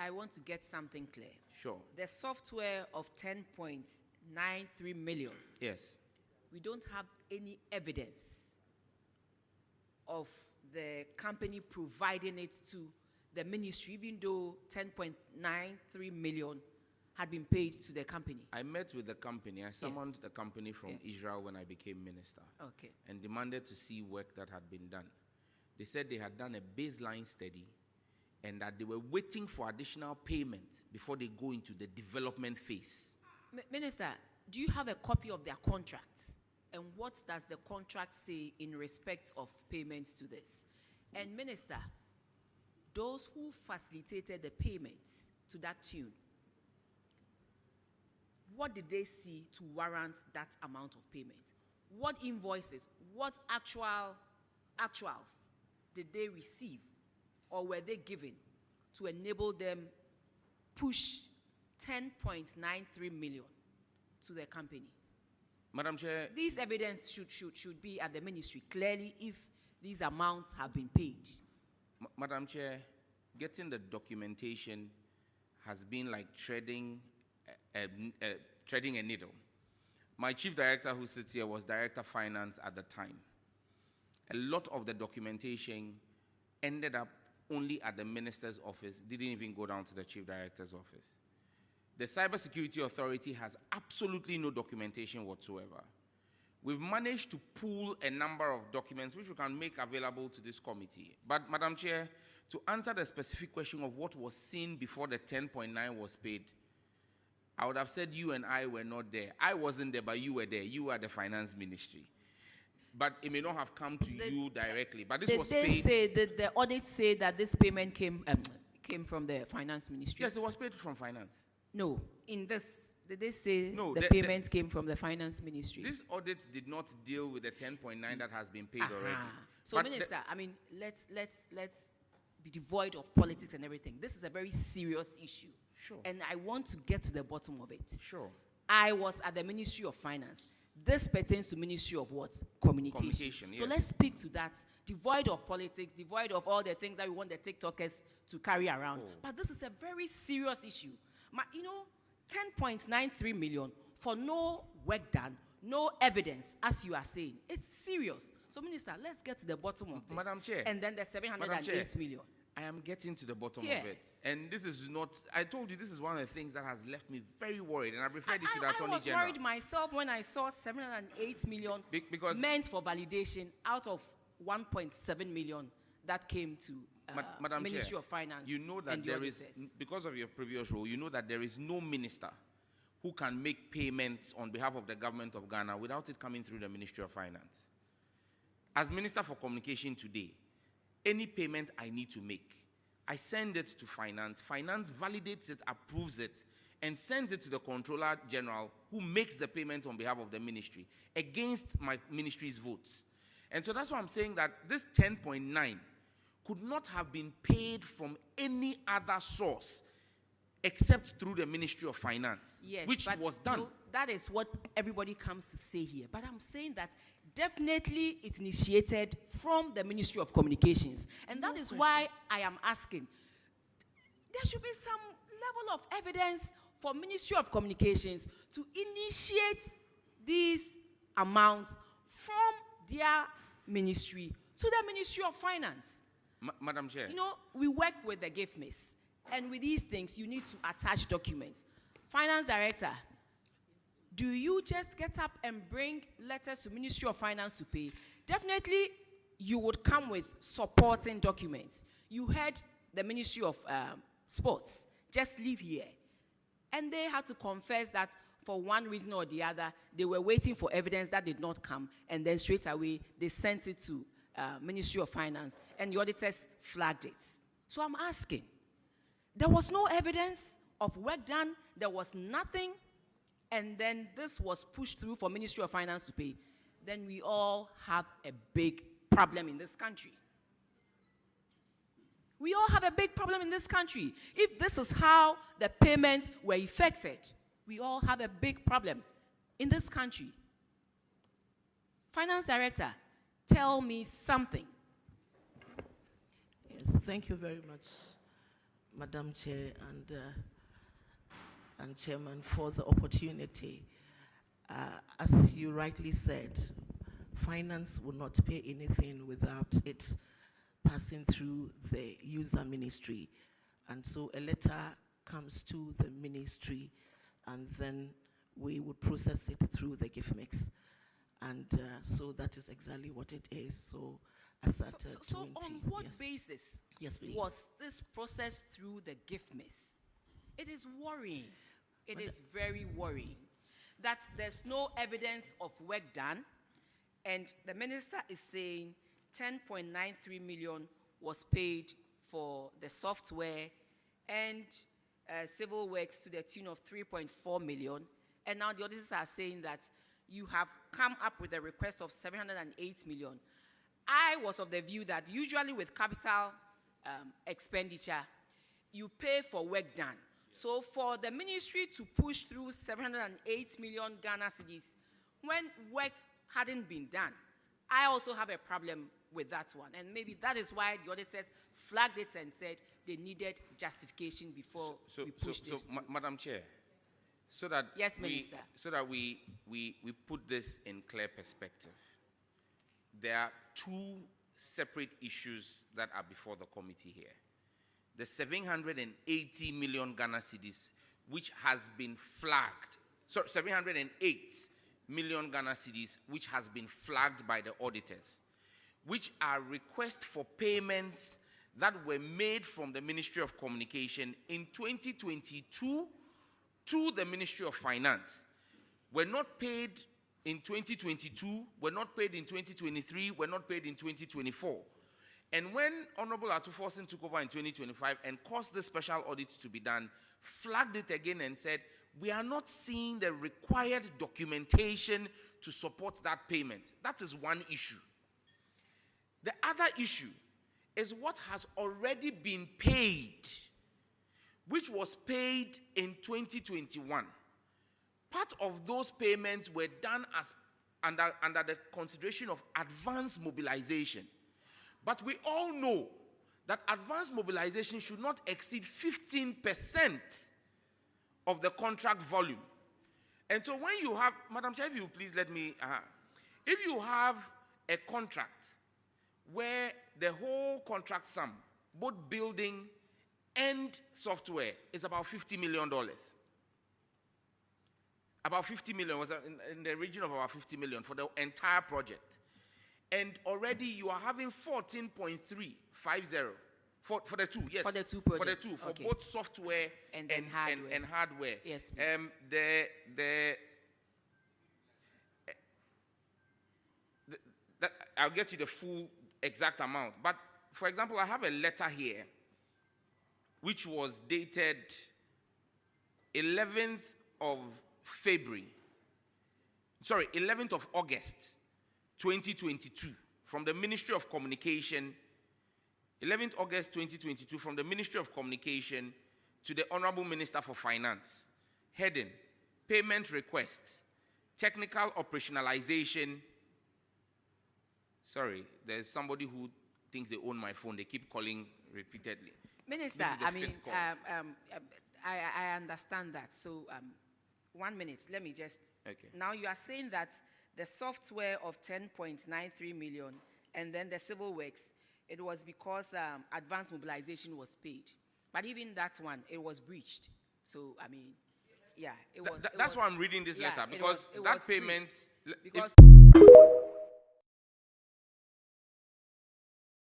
I want to get something clear. Sure. The software of 10.93 million, Yes. we don't have any evidence of the company providing it to the ministry, even though 10.93 million had been paid to the company. I met with the company. I summoned Yes. the company from Israel when I became minister. Okay. And demanded to see work that had been done. They said they had done a baseline study and that they were waiting for additional payment before they go into the development phase. Minister, do you have a copy of their contract? And what does the contract say in respect of payments to this? And Minister, those who facilitated the payments to that tune, what did they see to warrant that amount of payment? What invoices, what actuals did they receive or were they given to enable them push 10.93 million to the company? Madam Chair, This evidence should be at the ministry clearly if these amounts have been paid. Madam Chair, getting the documentation has been like treading a needle. My chief director who sits here was director of finance at the time. A lot of the documentation ended up only at the minister's office, didn't even go down to the chief director's office. The Cybersecurity Authority has absolutely no documentation whatsoever. We've managed to pool a number of documents which we can make available to this committee. But, Madam Chair, to answer the specific question of what was seen before the 10.9 was paid, I would have said you and I were not there. I wasn't there, but you were there. You were the finance ministry. But it may not have come to you directly. But this was paid. Did the audit say that this payment came from the finance ministry? Yes, it was paid from finance. No. In this, did they say No, the payment came from the finance ministry? This audit did not deal with the 10.9 that has been paid already. So, But Minister, I mean, let's be devoid of politics and everything. This is a very serious issue. Sure. And I want to get to the bottom of it. Sure. I was at the Ministry of Finance. This pertains to Ministry of what? Communication. So yes. let's speak to that, devoid of politics, devoid of all the things that we want the TikTokers to carry around. But this is a very serious issue. 10.93 million for no work done, no evidence, as you are saying. It's serious. So, Minister, let's get to the bottom of this. Madam Chair. And then the 708 million. I am getting to the bottom Yes. of it. And this is not, I told you, this is one of the things that has left me very worried. And I've referred it to the Attorney I was General. worried myself when I saw 708 million because meant for validation out of 1.7 million that came to Madam Ministry Chair, of Finance. you know that and the there is, auditors. because of your previous role, you know that there is no minister who can make payments on behalf of the government of Ghana without it coming through the Ministry of Finance. As Minister for Communication today, any payment I need to make, I send it to Finance. Finance validates it, approves it, and sends it to the Controller General, who makes the payment on behalf of the ministry against my ministry's votes. And so that's why I'm saying that this 10.9 could not have been paid from any other source except through the Ministry of Finance, Yes, which but was done. no, that is what everybody comes to say here. But I'm saying that definitely it's initiated from the Ministry of Communications. And that is why I am asking, there should be some level of evidence for Ministry of Communications to initiate these amounts from their ministry to the Ministry of Finance. Madam Chair. You know, we work with the GIFMIS. And with these things, you need to attach documents. Finance Director, do you just get up and bring letters to Ministry of Finance to pay? Definitely, you would come with supporting documents. You heard the Ministry of Sports just leave here. And they had to confess that for one reason or the other, they were waiting for evidence that did not come. And then straight away, they sent it to Ministry of Finance. And the auditors flagged it. So I'm asking, there was no evidence of work done. There was nothing. And then this was pushed through for Ministry of Finance to pay. Then we all have a big problem in this country. We all have a big problem in this country. If this is how the payments were effected, we all have a big problem in this country. Finance Director, tell me something. Yes, thank you very much, Madam Chair and Chairman, for the opportunity. As you rightly said, finance will not pay anything without it passing through the user ministry. And so a letter comes to the ministry, and then we would process it through the gift mix. And so that is exactly what it is. So as at So on what yes. basis Yes, please. was this process through the gift miss? It is worrying. It is very worrying that there's no evidence of work done, and the minister is saying 10.93 million was paid for the software and civil works to the tune of 3.4 million, and now the auditors are saying that you have come up with a request of 708 million. I was of the view that usually with capital expenditure, you pay for work done. So for the ministry to push through 708 million Ghana cedis when work hadn't been done, I also have a problem with that one. And maybe that is why the auditors flagged it and said they needed justification before we push this. Madam Chair, so that Yes, Minister. we put this in clear perspective, there are two separate issues that are before the committee here. The 780 million Ghana cedis, which has been flagged, 708 million Ghana cedis, which has been flagged by the auditors, which are requests for payments that were made from the Ministry of Communication in 2022 to the Ministry of Finance, were not paid in 2022, were not paid in 2023, were not paid in 2024. And when Honorable Atuforsen took over in 2025 and caused the special audit to be done, flagged it again and said, we are not seeing the required documentation to support that payment. That is one issue. The other issue is what has already been paid, which was paid in 2021. Part of those payments were done as under the consideration of advanced mobilization. But we all know that advanced mobilization should not exceed 15% of the contract volume. And so when you have, Madam Chair, if you please let me, if you have a contract where the whole contract sum, both building and software, is about $50 million. About 50 million, was in the region of about 50 million for the entire project. And already you are having 14.350 for the two, yes. For the two projects. For the two, for okay. Both software and hardware. And hardware. Yes. I'll get you the full exact amount. But for example, I have a letter here which was dated 11th of August 2022 from the Ministry of Communication, 11th August 2022 from the Ministry of Communication to the Honorable Minister for Finance. Heading, payment request, technical operationalization. Sorry, there's somebody who thinks they own my phone. They keep calling repeatedly. Minister, I mean, I understand that. So 1 minute, let me just. Okay. Now you are saying that the software of 10.93 million and then the civil works, it was because advanced mobilization was paid. But even that one, it was breached. So, I mean, yeah, it was. That's why I'm reading this letter, because it that was payment. breached. Because